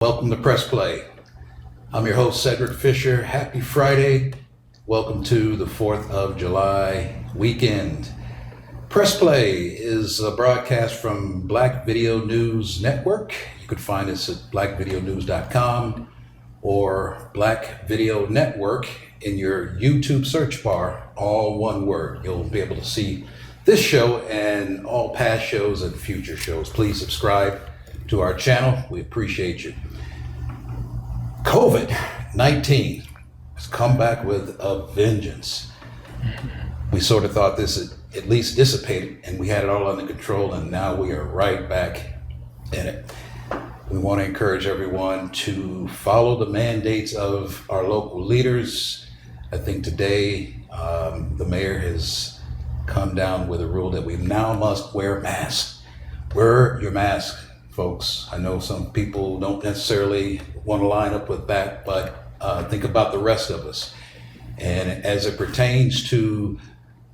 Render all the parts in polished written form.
Welcome to Press Play. I'm your host, Cedric Fisher. Happy Friday. Welcome to the 4th of July weekend. Press Play is a broadcast from Black Video News Network. You can find us at blackvideonews.com or Black Video Network in your YouTube search bar, all one word. You'll be able to see this show and all past shows and future shows. Please subscribe to our channel. We appreciate you. COVID-19 has come back with a vengeance. We sort of thought this had at least dissipated and we had it all under control, and now we are right back in it. We want to encourage everyone to follow the mandates of our local leaders. I think today the mayor has come down with a rule that we now must wear masks. Wear your mask, folks. I know some people don't necessarily want to line up with that, but think about the rest of us. And as it pertains to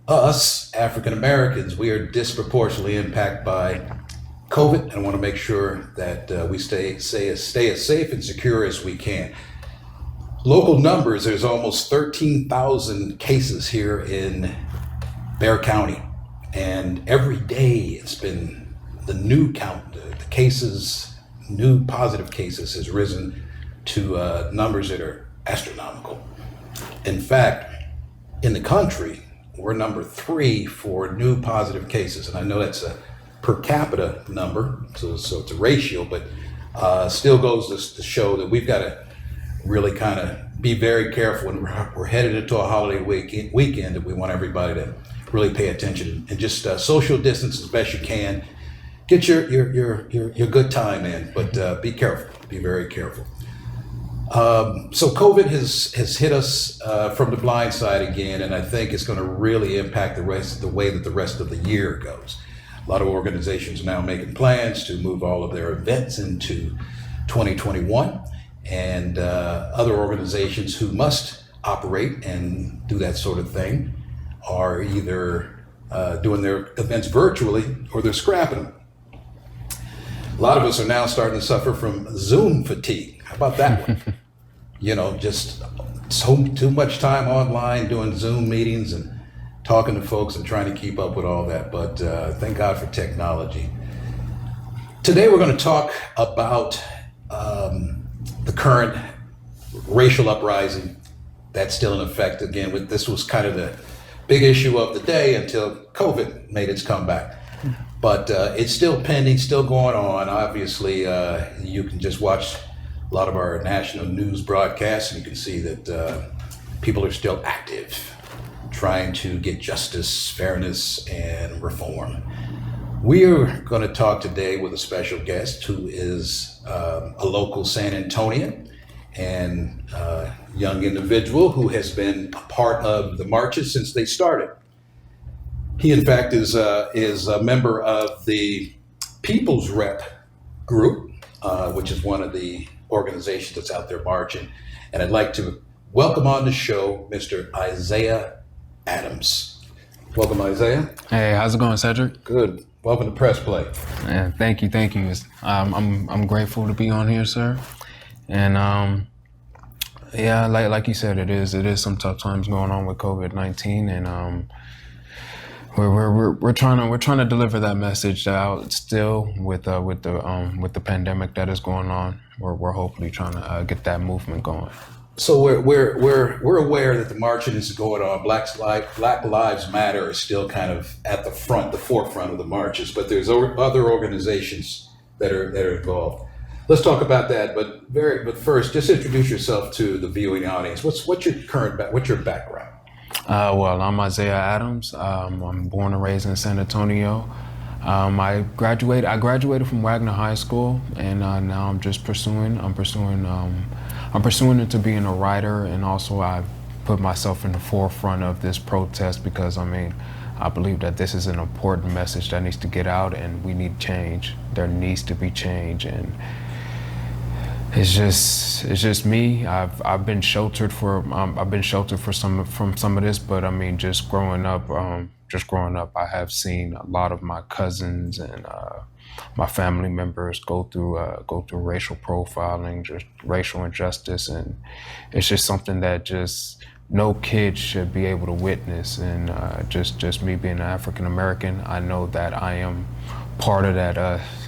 us, African Americans, we are disproportionately impacted by COVID, and I want to make sure that we stay as safe and secure as we can. Local numbers, there's almost 13,000 cases here in Bexar County, and every day it's been the new count. The cases, new positive cases has risen to numbers that are astronomical. In fact, in the country, we're number 3 for new positive cases. And I know that's a per capita number, so it's a ratio, but still goes to show that we've got to really kind of be very careful when we're headed into a holiday weekend, and we want everybody to really pay attention and just social distance as best you can. Get your good time in, but be careful, be very careful. So COVID has hit us from the blind side again, and I think it's going to really impact the way that the rest of the year goes. A lot of organizations are now making plans to move all of their events into 2021, and other organizations who must operate and do that sort of thing are either doing their events virtually or they're scrapping them. A lot of us are now starting to suffer from Zoom fatigue. How about that one? Just too much time online doing Zoom meetings and talking to folks and trying to keep up with all that. But thank God for technology. Today we're going to talk about the current racial uprising that's still in effect. Again, this was kind of the big issue of the day until COVID made its comeback. But it's still pending, still going on. Obviously, you can just watch a lot of our national news broadcasts and you can see that people are still active, trying to get justice, fairness, and reform. We are going to talk today with a special guest who is a local San Antonian and young individual who has been a part of the marches since they started. He, in fact, is a member of the People's Rep group, which is one of the organizations that's out there marching. And I'd like to welcome on the show Mr. Isaiah Adams. Welcome, Isaiah. Hey, how's it going, Cedric? Good. Welcome to Press Play. Yeah, thank you. I'm grateful to be on here, sir. And yeah, like you said, it is some tough times going on with COVID-19, and we're trying to deliver that message out still with the pandemic that is going on. We're hopefully trying to get that movement going. So we're aware that the marching is going on. Black Lives Matter is still kind of at the forefront of the marches, but there's other organizations that are involved. Let's talk about that. But first, just introduce yourself to the viewing audience. What's your background? Well, I'm Isaiah Adams. I'm born and raised in San Antonio. I graduated from Wagner High School, and now I'm pursuing into being a writer, and also I've put myself in the forefront of this protest because I believe that this is an important message that needs to get out, and we need change. There needs to be change, and it's just me. I've been sheltered from some of this, but just growing up, I have seen a lot of my cousins and my family members go through racial profiling, just racial injustice, and it's just something that just no kid should be able to witness. And just me being an African American, I know that I am part of that.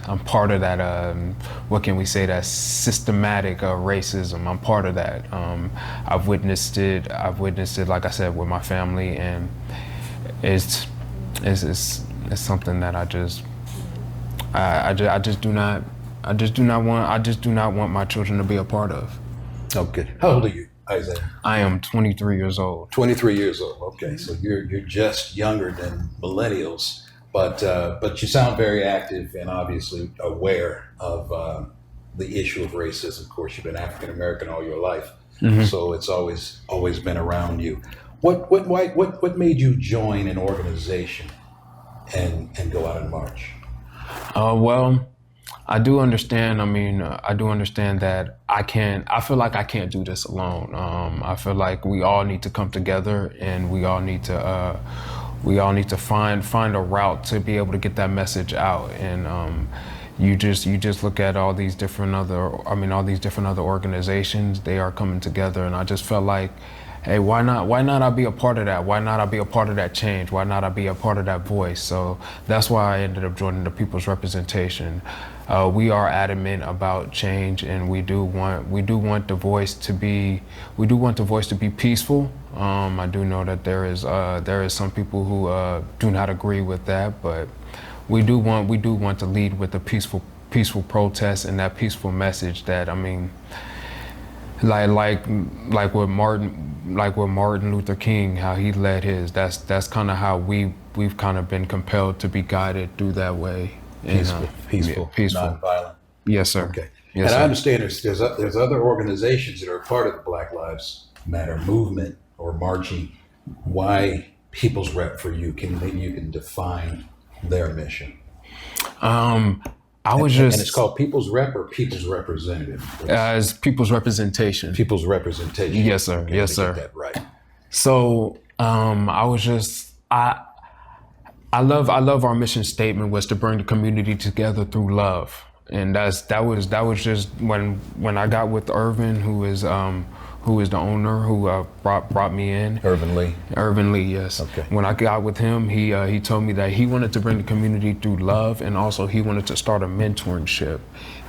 I'm part of that. What can we say? That systematic racism. I'm part of that. I've witnessed it. Like I said, with my family, and it's something that I just do not want my children to be a part of. Okay. How old are you, Isaiah? I am 23 years old. 23 years old. Okay, so you're just younger than millennials, but you sound very active and obviously aware of the issue of racism. Of course, you've been African American all your life, so it's always been around you. What made you join an organization and go out and march? Well, I do understand. I mean, I do understand that I feel like I can't do this alone. I feel like we all need to come together, and we all need to find a route to be able to get that message out. And you just look at all these different other organizations. They are coming together, and I just felt like, hey, why not I be a part of that? Why not I be a part of that change? Why not I be a part of that voice? So that's why I ended up joining the People's Representation. We are adamant about change, and we do want the voice to be peaceful. I do know that there is some people who do not agree with that, but we do want to lead with a peaceful protest and that peaceful message. That, I mean, like with Martin Luther King, how he led his. That's kind of how we've kind of been compelled to be guided through that way. Peaceful, non-violent. Yes, sir. Okay. Yes, and sir. I understand there's other organizations that are part of the Black Lives Matter movement or marching. Why People's Rep for you? Maybe you can define their mission. And it's called People's Rep or People's Representative? As People's Representation. People's Representation. Yes, sir. Okay, yes, sir. Get that right. So I love our mission statement was to bring the community together through love, and that was just when I got with Irvin, who is the owner who brought me in. Irvin Lee, yes. Okay. When I got with him, he told me that he wanted to bring the community through love, and also he wanted to start a mentorship,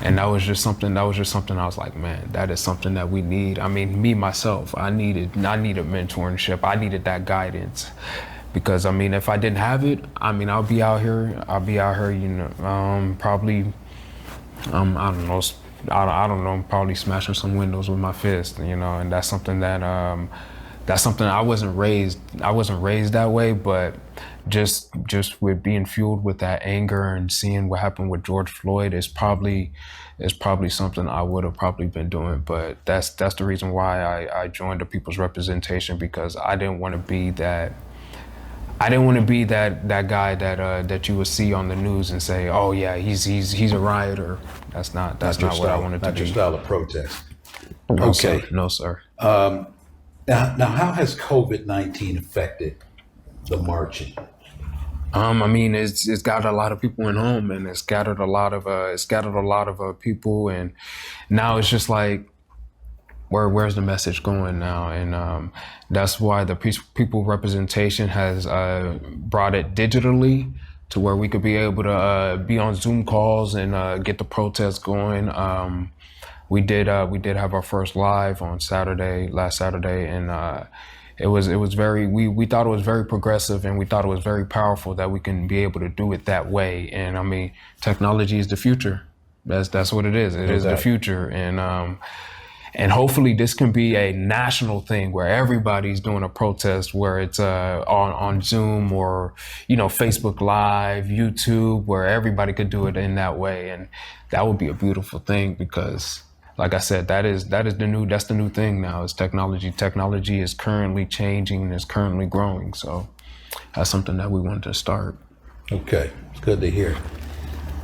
and that was just something I was like, man, that is something that we need. I mean, me myself, I needed mentorship. I needed that guidance. Because, I mean, if I didn't have it, I mean, I'll be out here, you know, probably, I don't know, probably smashing some windows with my fist, you know, and that's something that, I wasn't raised that way, but just with being fueled with that anger and seeing what happened with George Floyd is probably something I would have probably been doing. But that's the reason why I joined the People's Representation, because I didn't want to be that guy that you would see on the news and say, oh yeah, he's a rioter. That's not what I wanted to be. Not your style of protest. No, Okay. Sir. No, sir. Now, how has COVID-19 affected the marching? I mean, it's got a lot of people in home, and it's scattered a lot of people, and now it's just like, where's the message going now? And that's why the People Representation has brought it digitally to where we could be able to be on Zoom calls and get the protests going. We did have our first live on last Saturday, and it was very, we thought it was very progressive, and we thought it was very powerful that we can be able to do it that way. And I mean, technology is the future. That's what it is. It is the future. And hopefully this can be a national thing where everybody's doing a protest, where it's on Zoom or, you know, Facebook Live, YouTube, where everybody could do it in that way. And that would be a beautiful thing, because like I said, that's the new thing now, is technology. Technology is currently changing and is currently growing. So that's something that we wanted to start. Okay, it's good to hear.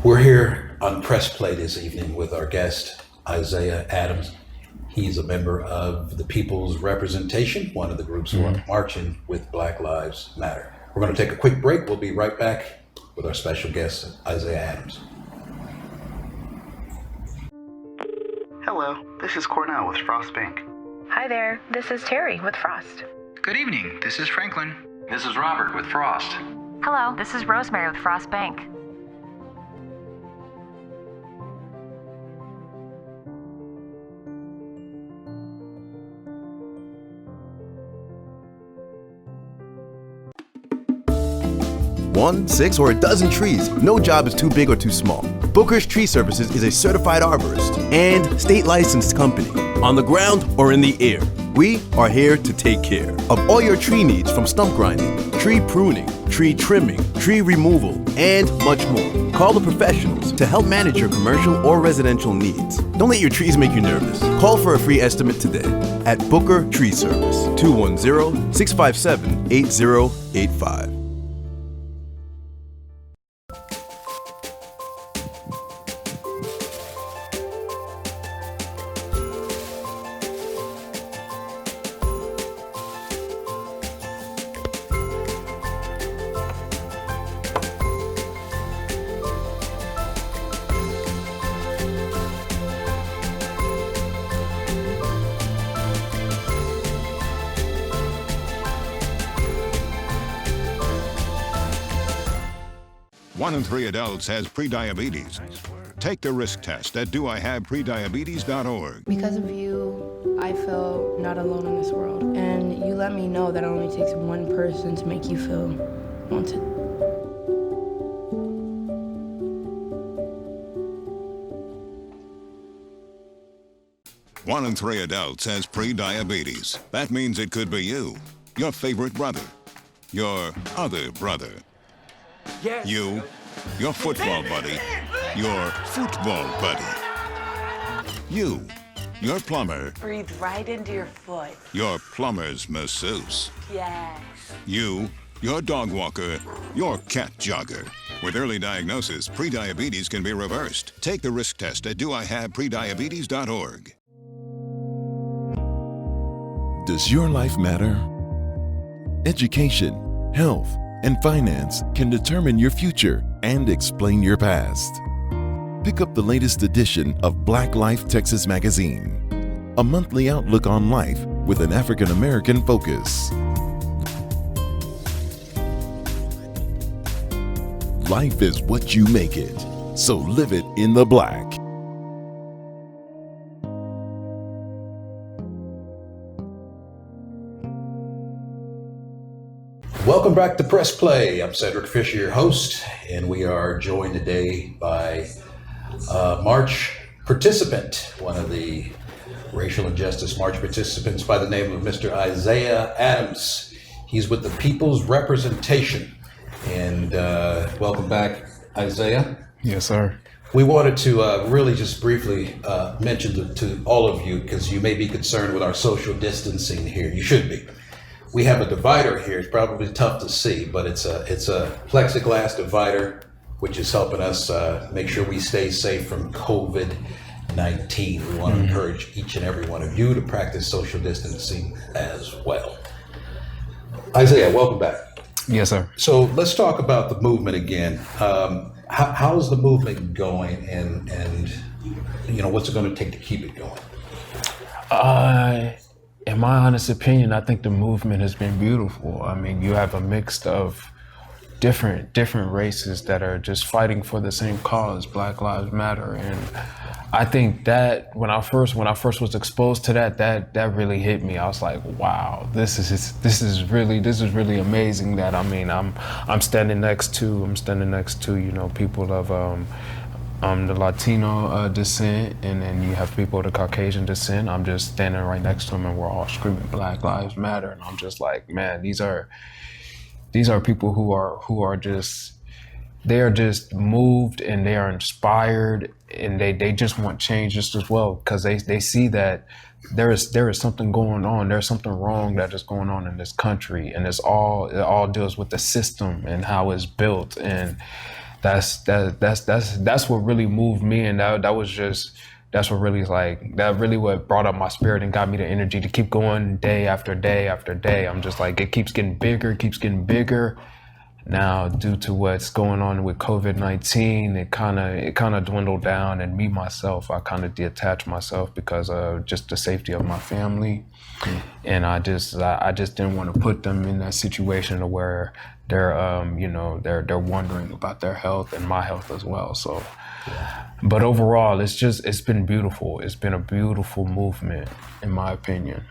We're here on Press Play this evening with our guest, Isaiah Adams. He's a member of the People's Representation, one of the groups who are marching with Black Lives Matter. We're going to take a quick break. We'll be right back with our special guest, Isaiah Adams. Hello, this is Cornell with Frost Bank. Hi there, this is Terry with Frost. Good evening, this is Franklin. This is Robert with Frost. Hello, this is Rosemary with Frost Bank. One, six, or a dozen trees. No job is too big or too small. Booker's Tree Services is a certified arborist and state licensed company. On the ground or in the air, we are here to take care of all your tree needs, from stump grinding, tree pruning, tree trimming, tree removal, and much more. Call the professionals to help manage your commercial or residential needs. Don't let your trees make you nervous. Call for a free estimate today at Booker Tree Service, 210-657-8085. One in three adults has prediabetes. Take the risk test at doihaveprediabetes.org. Because of you, I feel not alone in this world. And you let me know that it only takes one person to make you feel wanted. One in three adults has prediabetes. That means it could be you, your favorite brother, your other brother. Yes. You, your football buddy, your football buddy. You, your plumber. Breathe right into your foot. Your plumber's masseuse. Yes. You, your dog walker, your cat jogger. With early diagnosis, prediabetes can be reversed. Take the risk test at doihaveprediabetes.org. Does your life matter? Education, health, and finance can determine your future and explain your past. Pick up the latest edition of Black Life Texas Magazine, a monthly outlook on life with an African American focus. Life is what you make it, so live it in the black. Welcome back to Press Play. I'm Cedric Fisher, your host, and we are joined today by a March participant, one of the Racial Injustice March participants by the name of Mr. Isaiah Adams. He's with the People's Representation. And welcome back, Isaiah. Yes, sir. We wanted to really just briefly mention to all of you, because you may be concerned with our social distancing here. You should be. We have a divider here. It's probably tough to see, but it's a plexiglass divider, which is helping us make sure we stay safe from COVID-19. We want to encourage each and every one of you to practice social distancing as well. Isaiah, welcome back. Yes, sir. So let's talk about the movement again. How's the movement going, and you know, what's it going to take to keep it going? In my honest opinion, I think the movement has been beautiful. I mean, you have a mix of different races that are just fighting for the same cause, Black Lives Matter. And I think that when I first was exposed to that really hit me. I was like, wow, this is really amazing. That, I mean, I'm standing next to you know, people of the Latino descent, and then you have people of the Caucasian descent. I'm just standing right next to them, and we're all screaming Black Lives Matter. And I'm just like, man, these are people who are just moved, and they are inspired, and they just want change just as well, because they see that there is something going on. There's something wrong that is going on in this country, and it all deals with the system and how it's built. And that's what really moved me, and that's what really what brought up my spirit and got me the energy to keep going day after day after day. I'm just like, it keeps getting bigger, Now, due to what's going on with COVID-19, it kind of dwindled down, and me myself, I kind of detached myself because of just the safety of my family, and I just didn't want to put them in that situation to where they're they're wondering about their health and my health as well. So, but overall, it's been beautiful. It's been a beautiful movement, in my opinion.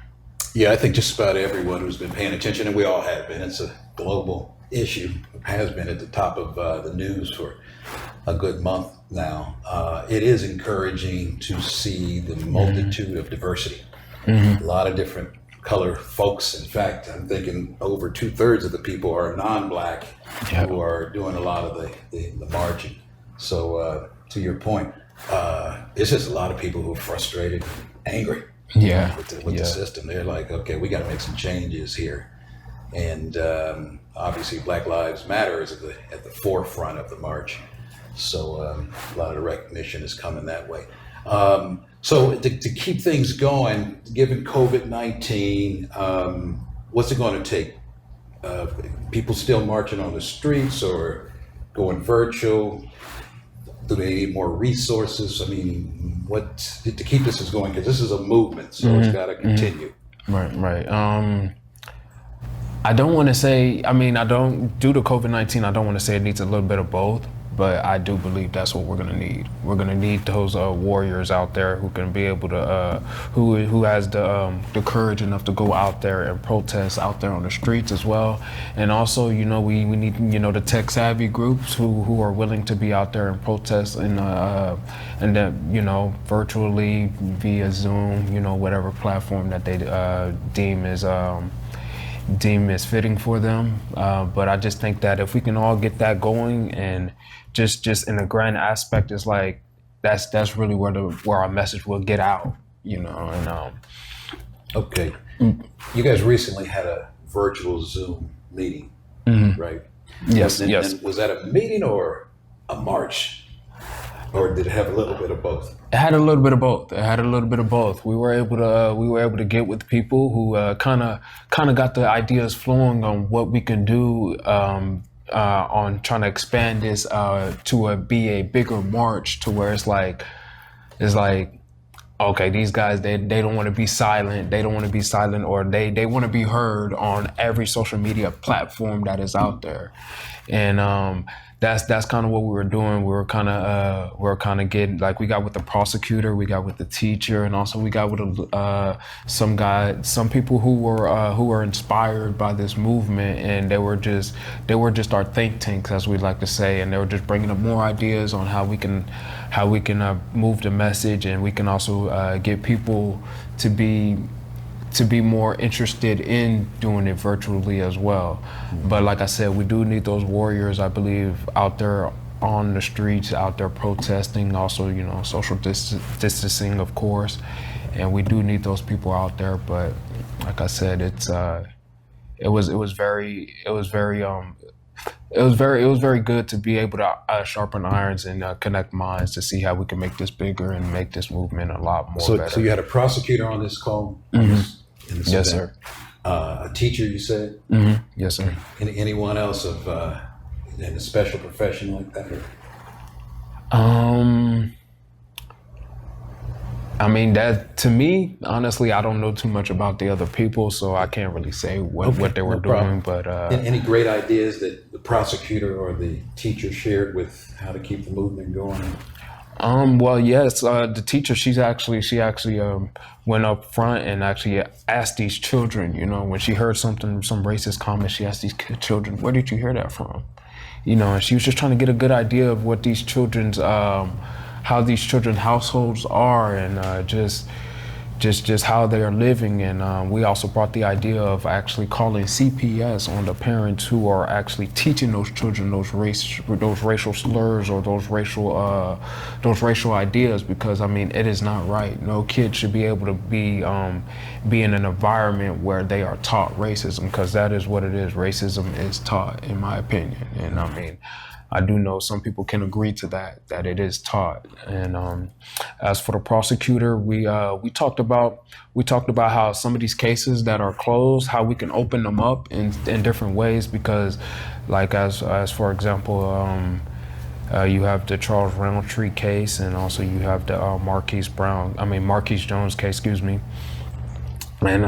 Yeah, I think just about everyone who's been paying attention, and we all have been. It's a global issue, has been at the top of the news for a good month now. It is encouraging to see the multitude of diversity. A lot of different color folks. In fact, I'm thinking over 2/3 of the people are non-Black who are doing a lot of the marching. So to your point, it's just a lot of people who are frustrated, angry with the system. They're like, okay, we got to make some changes here. And obviously Black Lives Matter is at the forefront of the march. So a lot of the recognition is coming that way. So to keep things going, given COVID-19, what's it going to take? People still marching on the streets or going virtual? Do they need more resources? I mean, what to keep this going? Because this is a movement, so it's got to continue. Right. I don't want to say, due to COVID-19, I don't want to say it needs a little bit of both, but I do believe that's what we're going to need. We're going to need those warriors out there who can be able to, who has the courage enough to go out there and protest out there on the streets as well. And also, we need, the tech savvy groups who are willing to be out there and protest and then, virtually via Zoom, whatever platform that they deem is fitting for them. But I just think that if we can all get that going, and just in a grand aspect, it's like that's really where our message will get out, and Okay. You guys recently had a virtual Zoom meeting, right? Yes. And was that a meeting or a march? Or did it have a little bit of both? It had a little bit of both. We were able to get with people who kind of got the ideas flowing on what we can do on trying to expand this to be a bigger march, to where it's like, okay, these guys, they don't want to be silent. They don't want to be silent, or they want to be heard on every social media platform that is out there. And that's kind of what we were doing. We were kind of getting, like, we got with the prosecutor, we got with the teacher, and also we got with some people who were inspired by this movement, and they were just our think tanks, as we like to say, and they were just bringing up more ideas on how we can move the message, and we can also get people to be more interested in doing it virtually as well. But like I said, we do need those warriors, I believe, out there on the streets, out there protesting, also, social distancing, of course. And we do need those people out there. But like I said, it was very good to be able to sharpen irons and connect minds to see how we can make this bigger and make this movement a lot more better. So you had a prosecutor on this call? Yes, sir. A teacher, you said? Yes, sir. Anyone else in a special profession like that? That, to me, honestly, I don't know too much about the other people, so I can't really say what they were doing. But any great ideas that the prosecutor or the teacher shared with how to keep the movement going? Well, yes, the teacher, she actually went up front and actually asked these children, when she heard some racist comments, she asked these children, where did you hear that from? And she was just trying to get a good idea of what these children's, how these children's households are, and just how they are living. And we also brought the idea of actually calling CPS on the parents who are actually teaching those children those racial slurs or those racial ideas, because it is not right. No kid should be able to be in an environment where they are taught racism, because that is what it is. Racism is taught, in my opinion. And I do know some people can agree to that it is taught. And as for the prosecutor, we talked about how some of these cases that are closed, how we can open them up in different ways, because like as for example, you have the Charles Roundtree case, and also you have the Marquise Jones case, excuse me. And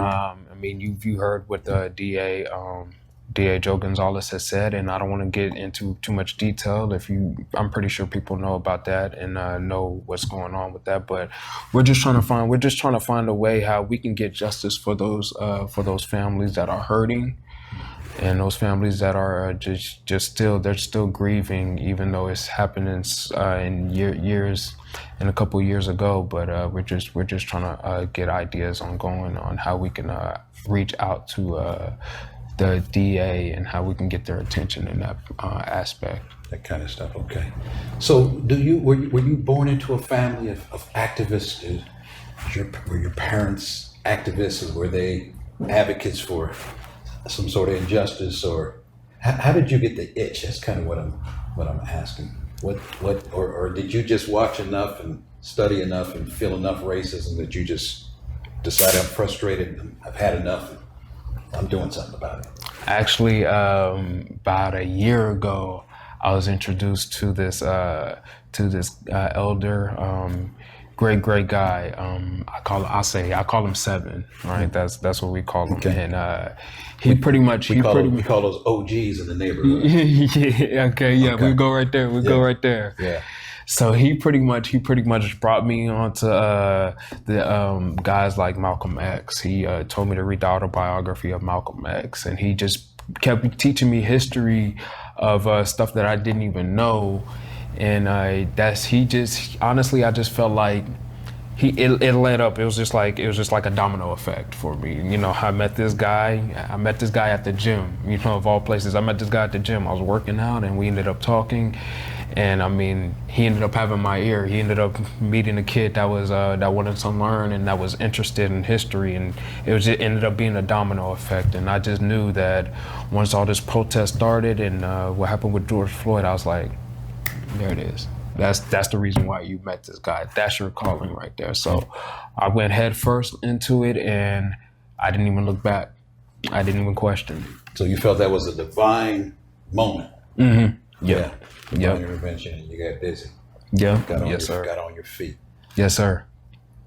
you heard what the DA Joe Gonzalez has said, and I don't want to get into too much detail. I'm pretty sure people know about that and know what's going on with that. But we're just trying to find a way how we can get justice for those families that are hurting, and those families that are they're still grieving, even though it's happened in years and a couple of years ago. But we're just trying to get ideas on how we can reach out to the DA and how we can get their attention in that aspect. That kind of stuff. Okay. So, were you born into a family of activists? Were your parents activists, or were they advocates for some sort of injustice, or how did you get the itch? That's kind of what I'm asking. Or did you just watch enough and study enough and feel enough racism that you just decided, I'm frustrated and I've had enough, and I'm doing something about it? Actually, about a year ago, I was introduced to this elder, great guy. I call him Seven, right? That's what we call him. Okay. And we call those OGs in the neighborhood. Yeah. Okay. Yeah. We go right there. Go right there. Yeah. So he pretty much brought me onto the guys like Malcolm X. He told me to read the autobiography of Malcolm X, and he just kept teaching me history of stuff that I didn't even know. And honestly, I just felt like it led up. It was just like a domino effect for me. You know, I met this guy at the gym, you know, of all places. I met this guy at the gym. I was working out, and we ended up talking. And I mean, he ended up having my ear. He ended up meeting a kid that wanted to learn and that was interested in history, and it ended up being a domino effect. And I just knew that once all this protest started and what happened with George Floyd, I was like, there it is. That's the reason why you met this guy. That's your calling right there. So I went head first into it, and I didn't even look back. I didn't even question. So you felt that was a divine moment. Mm-hmm. Yeah. Divine intervention, and you got busy. Yeah. Got on your feet. Yes, sir.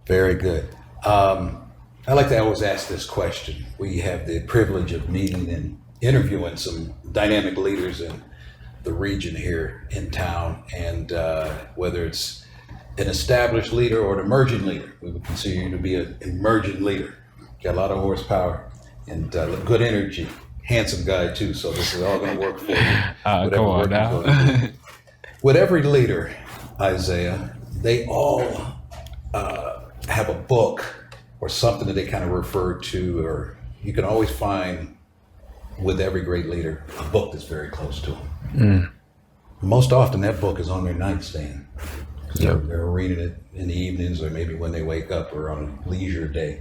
Very good. I like to always ask this question. We have the privilege of meeting and interviewing some dynamic leaders in the region here in town, and whether it's an established leader or an emerging leader, we would consider you to be an emerging leader. Got a lot of horsepower and good energy. Handsome guy too, so this is all going to work for you. Come on now. With every leader, Isaiah, they all have a book or something that they kind of refer to, or you can always find with every great leader a book that's very close to them. Mm. Most often that book is on their nightstand. Yep. They're reading it in the evenings, or maybe when they wake up, or on a leisure day.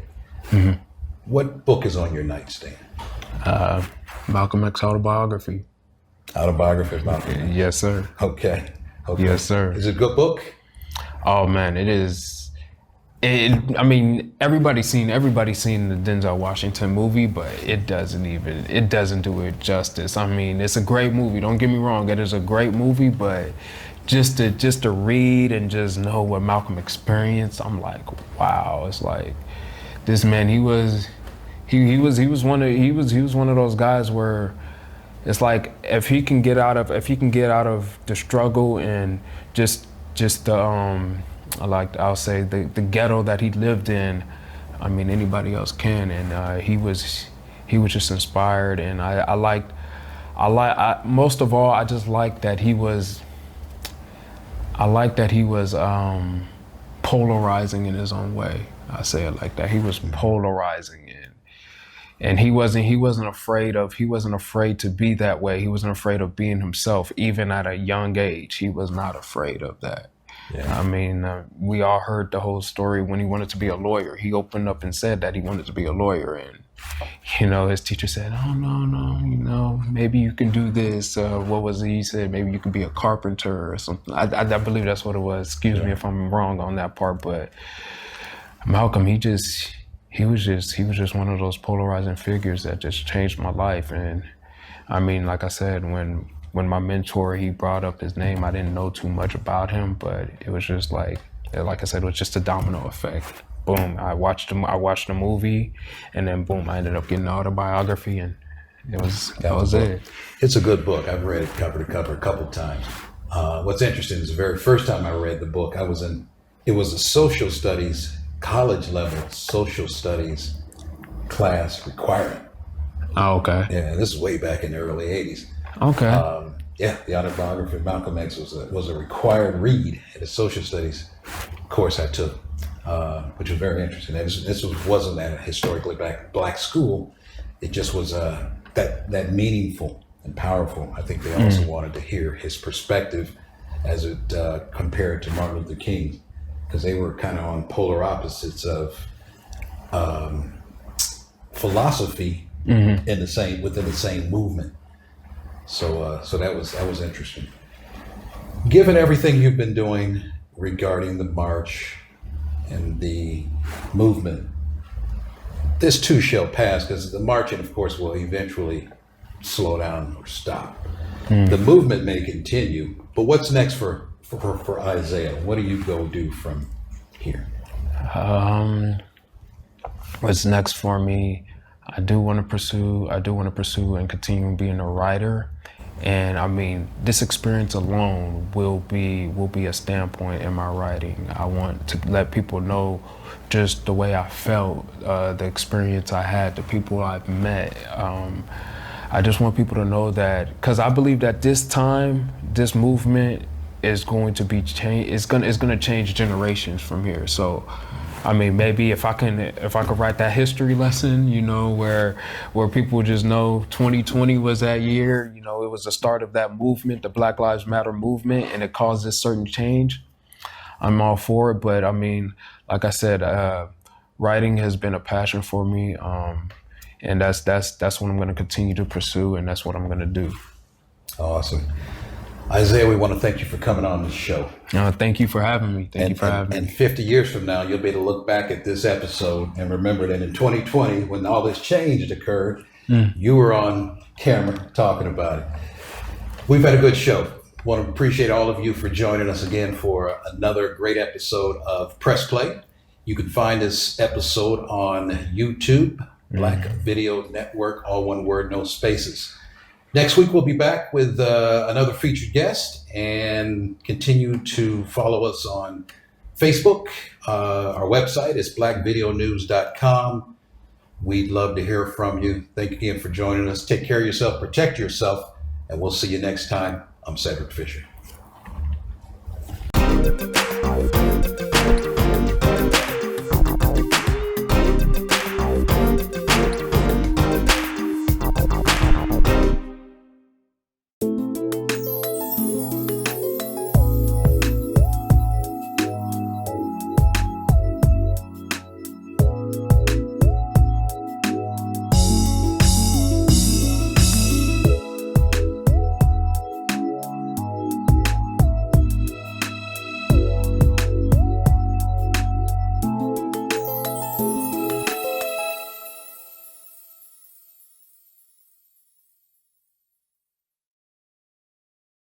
Mm-hmm. What book is on your nightstand? Malcolm X autobiography. Autobiography of Malcolm X? Yes, sir. Okay. Yes, sir. Is it a good book? Oh man, it is. I mean, everybody's seen the Denzel Washington movie, but it doesn't do it justice. I mean, it's a great movie. Don't get me wrong, it is a great movie, but just to read and just know what Malcolm experienced, I'm like, wow. It's like this man. He was one of those guys where it's like if he can get out of the struggle and just the I'll say the ghetto that he lived in, I mean anybody else can, and he was just inspired, and I most of all I just like that he was polarizing in his own way. I say it like that. He was polarizing, and he wasn't afraid to be that way. He wasn't afraid of being himself, even at a young age. He was not afraid of that. I mean, we all heard the whole story when he wanted to be a lawyer. He opened up and said that he wanted to be a lawyer, and his teacher said, "Oh no, maybe you can do this." What was it? He said, "Maybe you could be a carpenter or something." I believe that's what it was. Excuse me if I'm wrong on that part, but Malcolm, he was just one of those polarizing figures that just changed my life. And I mean, like I said, when my mentor, he brought up his name, I didn't know too much about him, but it was just like I said, it was just a domino effect. Boom, I watched the movie, and then boom, I ended up getting the autobiography, and that was it. It's a good book. I've read it cover to cover a couple times. What's interesting is the very first time I read the book, it was a social studies, college level social studies class requirement. Oh, okay. Yeah, this is way back in the early 80s. Okay. The autobiography of Malcolm X was a required read at a social studies course I took, which was very interesting. This wasn't at a historically black school. It just was that meaningful and powerful. I think they also wanted to hear his perspective as it compared to Martin Luther King, because they were kind of on polar opposites of philosophy within the same movement. So that was interesting. Given everything you've been doing regarding the march and the movement, this too shall pass, because the marching, of course, will eventually slow down or stop. The movement may continue, but what's next for Isaiah? What do you go do from here? What's next for me? I do want to pursue and continue being a writer. And I mean, this experience alone will be a standpoint in my writing. I want to let people know just the way I felt, the experience I had, the people I've met. I just want people to know that, because I believe that this movement is going to be change. It's going to change generations from here. So, I mean, maybe if I could write that history lesson, where people just know 2020 was that year, it was the start of that movement, the Black Lives Matter movement, and it caused this certain change, I'm all for it. But I mean, like I said, writing has been a passion for me, and that's what I'm going to continue to pursue, and that's what I'm going to do. Awesome. Isaiah, we want to thank you for coming on the show. Thank you for having me. Thank you for having me. And 50 years from now, you'll be able to look back at this episode and remember that in 2020, when all this change occurred, you were on camera talking about it. We've had a good show. Want to appreciate all of you for joining us again for another great episode of Press Play. You can find this episode on YouTube, Black Video Network, all one word, no spaces. Next week, we'll be back with another featured guest, and continue to follow us on Facebook. Our website is blackvideonews.com. We'd love to hear from you. Thank you again for joining us. Take care of yourself, protect yourself, and we'll see you next time. I'm Cedric Fisher.